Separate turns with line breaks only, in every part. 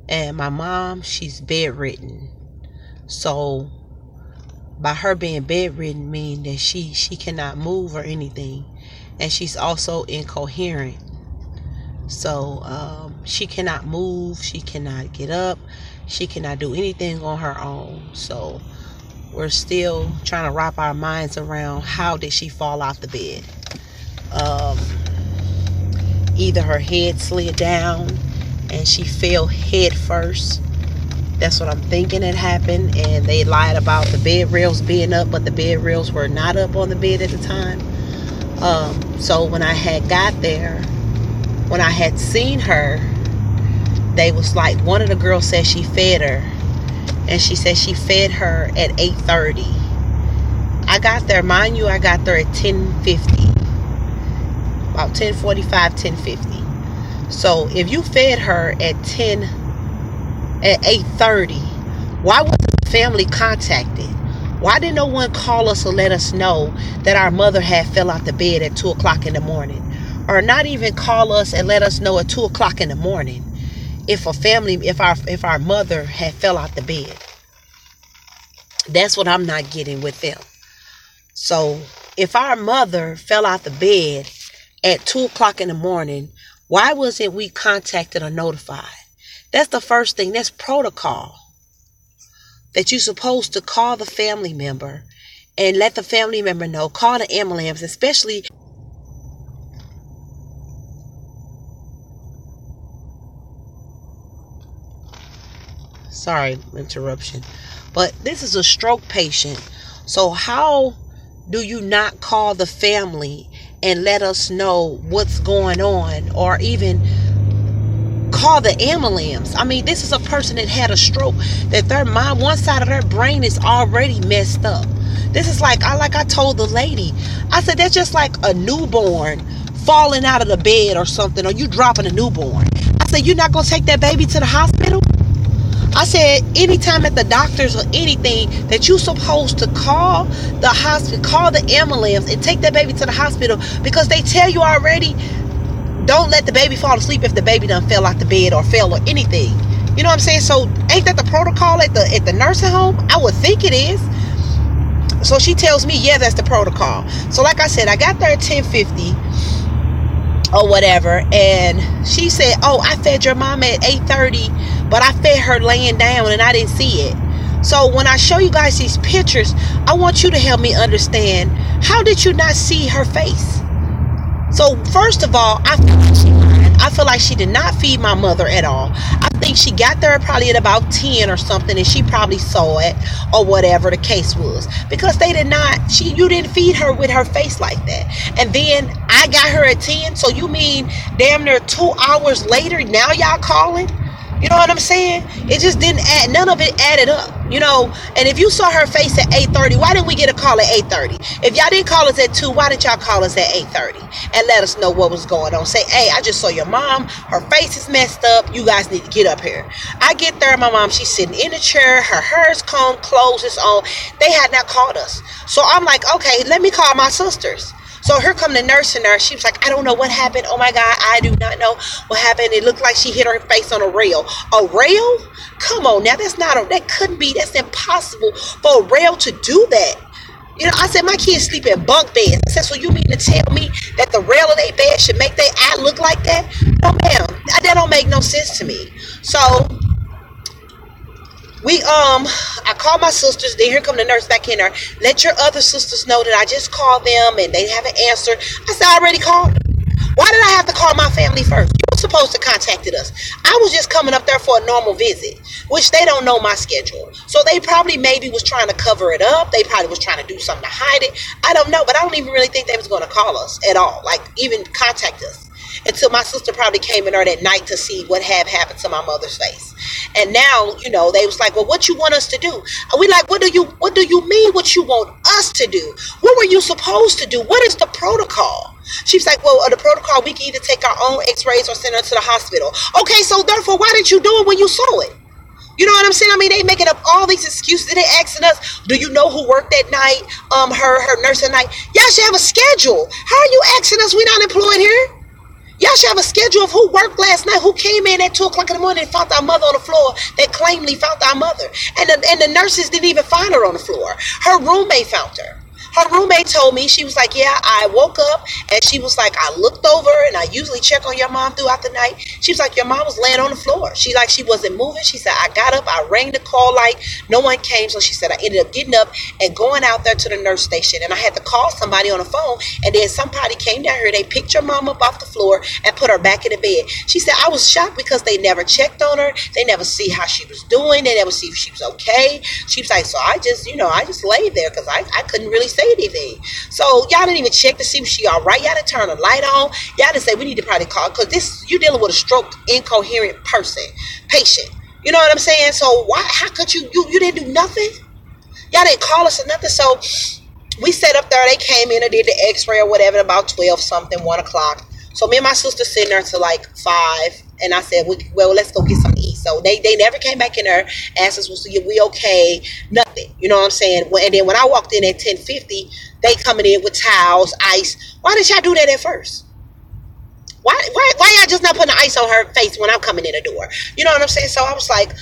And my mom, she's bedridden. So by her being bedridden mean that she cannot move or anything. And she's also incoherent. So she cannot move, she cannot get up, she cannot do anything on her own. So we're still trying to wrap our minds around how did she fall out the bed. Um, Either her head slid down and she fell head first. That's what I'm thinking had happened. And they lied about the bed rails being up, but the bed rails were not up on the bed at the time. So when I had got there, when I had seen her, they was like, one of the girls said she fed her, and she said she fed her at 8:30. I got there, mind you, I got there at 10:50, about 10:45, 10:50. So if you fed her at 8:30, why wasn't the family contacted? Why did no one call us or let us know that our mother had fell out the bed at 2 o'clock in the morning? Or not even call us and let us know at 2 o'clock in the morning if our mother had fell out the bed. That's what I'm not getting with them. So if our mother fell out the bed at 2 o'clock in the morning, why wasn't we contacted or notified? That's the first thing. That's protocol. That you're supposed to call the family member and let the family member know. Call the ambulance, especially. Sorry, interruption. But this is a stroke patient. So how do you not call the family and let us know what's going on, or even call the ambulance? I mean, this is a person that had a stroke, that their mind, one side of their brain is already messed up. This is like I told the lady, I said, that's just like a newborn falling out of the bed or something, or you dropping a newborn. I said, you're not going to take that baby to the hospital? I said, anytime at the doctors or anything, that you're supposed to call the hospital, call the ambulance and take that baby to the hospital, because they tell you already, don't let the baby fall asleep if the baby done fell out the bed or fell or anything. You know what I'm saying? So ain't that the protocol at the nursing home? I would think it is. So she tells me, yeah, that's the protocol. So like I said, I got there at 10:50 or whatever, and she said, oh, I fed your mom at 8:30, but I fed her laying down and I didn't see it. So when I show you guys these pictures, I want you to help me understand, how did you not see her face? So first of all, I feel like she did not feed my mother at all. I think she got there probably at about 10 or something, and she probably saw it or whatever the case was, because they did not, you didn't feed her with her face like that. And then I got her at 10. So you mean damn near 2 hours later, now y'all calling? You know what I'm saying? It just didn't add, none of it added up, you know. And if you saw her face at 8:30, why didn't we get a call at 8:30? If y'all didn't call us at 2, why didn't y'all call us at 8:30 and let us know what was going on? Say, hey, I just saw your mom, her face is messed up, you guys need to get up here. I get there, my mom, she's sitting in a chair, her hair is combed, clothes is on. They had not called us. So I'm like, okay, let me call my sisters. So here come the nurse in there. She was like, I don't know what happened. Oh my God, I do not know what happened. It looked like she hit her face on a rail. A rail? Come on now, that couldn't be, that's impossible for a rail to do that. You know, I said, my kids sleep in bunk beds. I said, so you mean to tell me that the rail of their bed should make their eye look like that? No ma'am, that don't make no sense to me. So I called my sisters. Then here come the nurse back in there. Let your other sisters know that I just called them and they haven't answered. I said, I already called. Why did I have to call my family first? You were supposed to contact us. I was just coming up there for a normal visit, which they don't know my schedule. So they probably maybe was trying to cover it up. They probably was trying to do something to hide it. I don't know, but I don't even really think they was going to call us at all, like even contact us, until my sister probably came in there that night to see what had happened to my mother's face. And now, you know, they was like, well, what you want us to do? And we like, what do you mean what you want us to do? What were you supposed to do? What is the protocol? She's like, well, the protocol, we can either take our own x-rays or send her to the hospital. Okay, so therefore, why didn't you do it when you saw it? You know what I'm saying? I mean, they making up all these excuses. They asking us, do you know who worked that night? Her nurse at night. Y'all should have a schedule. How are you asking us? We not employed here. Y'all should have a schedule of who worked last night, who came in at 2 o'clock in the morning and found our mother on the floor that claimedly found our mother. And the nurses didn't even find her on the floor. Her roommate found her. Her roommate told me, she was like, yeah, I woke up and she was like, I looked over and I usually check on your mom throughout the night. She was like, your mom was laying on the floor. She wasn't moving. She said, I got up, I rang the call light. No one came. So she said, I ended up getting up and going out there to the nurse station. And I had to call somebody on the phone. And then somebody came down here. They picked your mom up off the floor and put her back in the bed. She said, I was shocked because they never checked on her. They never see how she was doing. They never see if she was okay. She was like, so I just laid there because I couldn't really say anything. So y'all didn't even check to see if she all right. Y'all didn't turn the light on. Y'all didn't say we need to probably call, because you're dealing with a stroke incoherent patient. You know what I'm saying? So how could you didn't do nothing? Y'all didn't call us or nothing. So we sat up there. They came in and did the x-ray or whatever about 12 something, 1 o'clock. So me and my sister sitting there till like 5. And I said, well, let's go get something to eat. So they never came back in there, asked us, was we okay? Nothing. You know what I'm saying? And then when I walked in at 10:50, they coming in with towels, ice. Why did y'all do that at first? Why y'all just not putting the ice on her face when I'm coming in the door? You know what I'm saying? So I was like,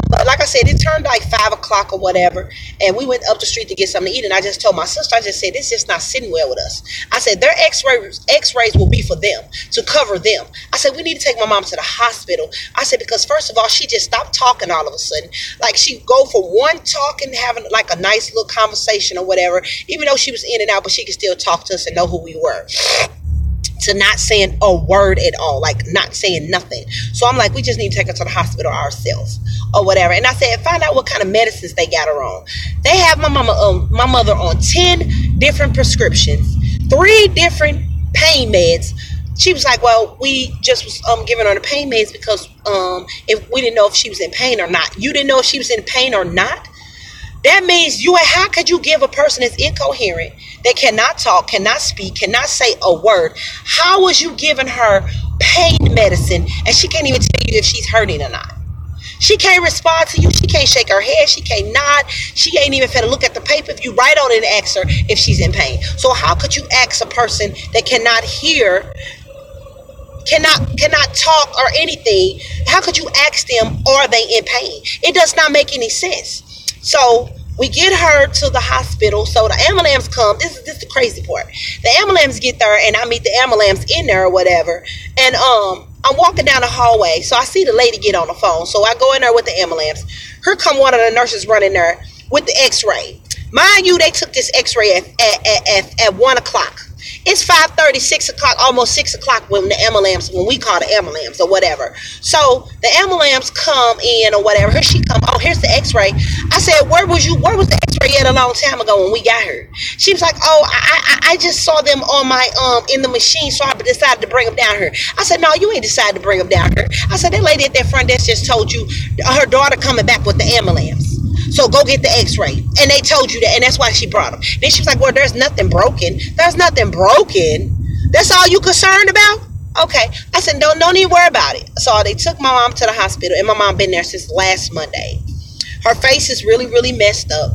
but like I said, it turned like 5 o'clock or whatever, and we went up the street to get something to eat. And I just told my sister, I just said, this is not sitting well with us. I said, their x-rays will be for them, to cover them. I said, we need to take my mom to the hospital. I said, because first of all, she just stopped talking all of a sudden. Like she'd go for one talk and having like a nice little conversation or whatever, even though she was in and out, but she could still talk to us and know who we were. To not saying a word at all, like not saying nothing. So I'm like, we just need to take her to the hospital ourselves or whatever. And I said, find out what kind of medicines they got her on. They have my mother on 10 different prescriptions, 3 different pain meds. She was like, well, we just was giving her the pain meds because if we didn't know if she was in pain or not. You didn't know if she was in pain or not? That means how could you give a person that's incoherent, that cannot talk, cannot speak, cannot say a word? How was you giving her pain medicine and she can't even tell you if she's hurting or not? She can't respond to you. She can't shake her head. She can't nod. She ain't even finna look at the paper if you write on it and ask her if she's in pain. So how could you ask a person that cannot hear, cannot talk or anything? How could you ask them, are they in pain? It does not make any sense. So we get her to the hospital. So the ambulance come. This is the crazy part. The ambulance get there, and I meet the ambulance in there or whatever. And I'm walking down the hallway. So I see the lady get on the phone. So I go in there with the ambulance. Here come one of the nurses running there with the x-ray. Mind you, they took this x-ray at 1 o'clock. It's 5:30, 6 o'clock, almost 6 o'clock when we call the ambulance or whatever. So the ambulance come in or whatever. Here she come. Oh, here's the x-ray. I said, where was the x-ray at a long time ago when we got her? She was like, oh, I just saw them on my in the machine, so I decided to bring them down here. I said, no, you ain't decided to bring them down here. I said, that lady at that front desk just told you her daughter coming back with the ambulance. So go get the x-ray. And they told you that, and that's why she brought them. Then she was like, well, there's nothing broken. There's nothing broken. That's all you concerned about? Okay. I said, don't even worry about it. So they took my mom to the hospital, and my mom been there since last Monday. Her face is really, really messed up.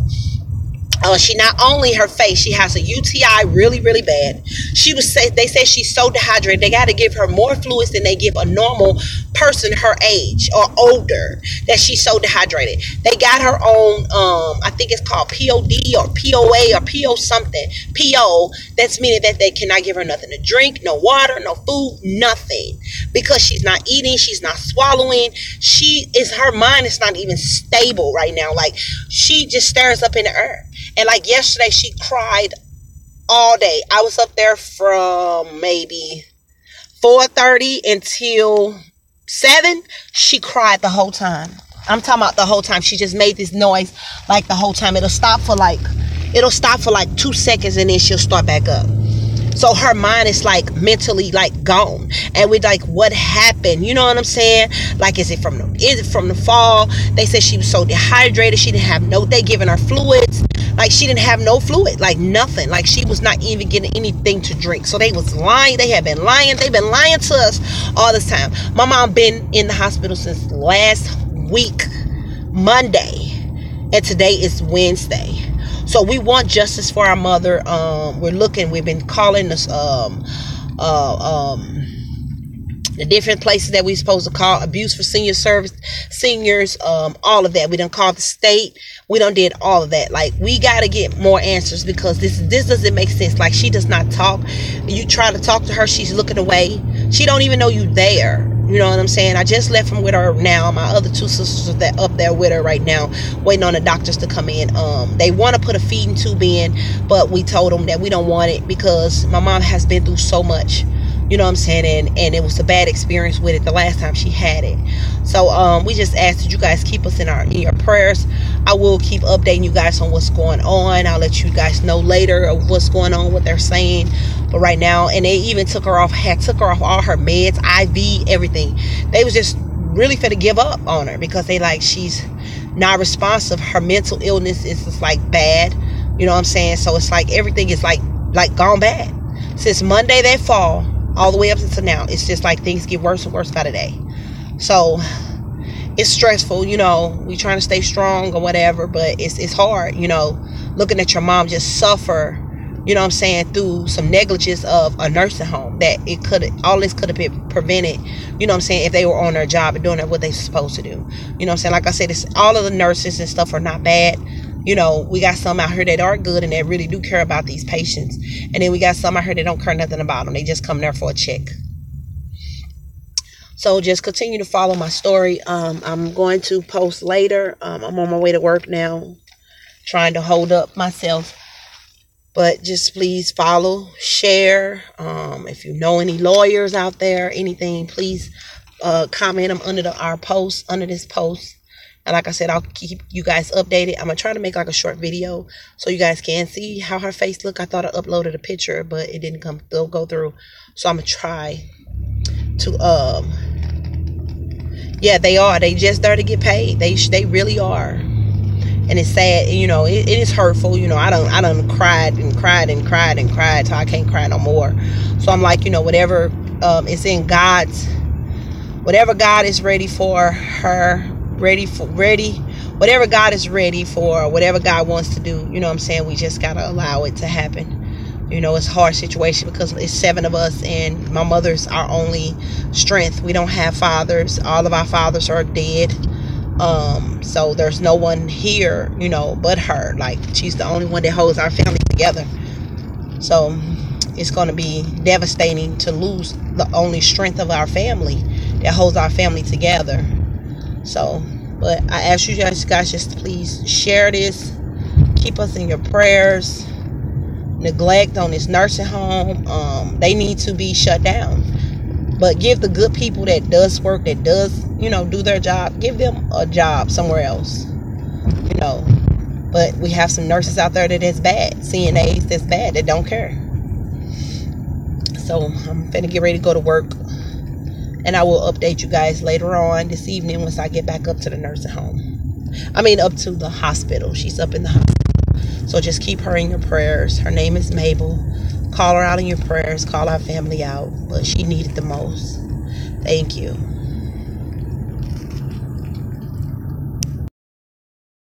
She not only her face, she has a UTI really, really bad. They say she's so dehydrated. They got to give her more fluids than they give a normal person her age or older, that she's so dehydrated. They got her on, I think it's called POD or POA or PO something. PO, that's meaning that they cannot give her nothing to drink, no water, no food, nothing. Because she's not eating, she's not swallowing. Her mind is not even stable right now. Like, she just stares up in the air. And like yesterday, she cried all day. I was up there from maybe 4:30 until 7. She cried the whole time. I'm talking about the whole time. She just made this noise like the whole time. It'll stop for like 2 seconds and then she'll start back up. So her mind is like mentally like gone. And we're like, what happened? You know what I'm saying? Like, is it from the fall? They said she was so dehydrated. She didn't have they giving her fluids. Like, she didn't have no fluid, like nothing. Like, she was not even getting anything to drink. So they was lying. They had been lying. They've been lying to us all this time. My mom been in the hospital since last week, Monday. And today is Wednesday. So we want justice for our mother. We've been calling this the different places that we supposed to call, abuse for seniors, all of that. We done called the state. We done did all of that. Like, we got to get more answers, because this doesn't make sense. Like, she does not talk. You try to talk to her, she's looking away. She don't even know you there. You know what I'm saying? I just left from with her now. My other two sisters are up there with her right now, waiting on the doctors to come in. They want to put a feeding tube in, but we told them that we don't want it, because my mom has been through so much. You know what I'm saying? And it was a bad experience with it the last time she had it. So we just ask that you guys keep us in your prayers. I will keep updating you guys on what's going on. I'll let you guys know later of what's going on, what they're saying. But right now, and they even took her off all her meds, IV, everything. They was just really finna give up on her, because they like, she's not responsive. Her mental illness is just like bad. You know what I'm saying? So it's like everything is like gone bad. Since Monday that fall, all the way up until now, it's just like things get worse and worse by the day. So it's stressful, you know. We trying to stay strong or whatever, but it's hard, you know, looking at your mom just suffer, you know what I'm saying, through some negligence of a nursing home, that all this could have been prevented, you know what I'm saying, if they were on their job and doing what they're supposed to do. You know what I'm saying? Like I said, all of the nurses and stuff are not bad. You know, we got some out here that are good and that really do care about these patients. And then we got some out here that don't care nothing about them. They just come there for a check. So just continue to follow my story. I'm going to post later. I'm on my way to work now, trying to hold up myself. But just please follow, share. If you know any lawyers out there, anything, please comment them under this post. And like I said, I'll keep you guys updated. I'm going to try to make like a short video so you guys can see how her face look. I thought I uploaded a picture, but it didn't go through. So I'm going to try to, yeah, they are. They just there to get paid. They really are. And it's sad, you know, it is hurtful. You know, I done cried and cried and cried and cried till I can't cry no more. So I'm like, you know, whatever is in whatever God is ready for her, whatever God is ready for, whatever God wants to do, you know what I'm saying, we just gotta allow it to happen. You know, it's a hard situation because it's 7 of us, and my mother's our only strength. We don't have fathers. All of our fathers are dead. So there's no one here, you know, but her. Like, she's the only one that holds our family together. So it's going to be devastating to lose the only strength of our family that holds our family together. So, but I ask you guys just please share this. Keep us in your prayers. Neglect on this nursing home, they need to be shut down. But give the good people that does work, that does, you know, do their job, give them a job somewhere else, you know. But we have some nurses out there that is bad, CNAs that's bad, that don't care. So I'm finna get ready to go to work, and I will update you guys later on this evening once I get back up to the nursing home. I mean, up to the hospital. She's up in the hospital. So just keep her in your prayers. Her name is Mabel. Call her out in your prayers. Call our family out. But she needed the most. Thank you.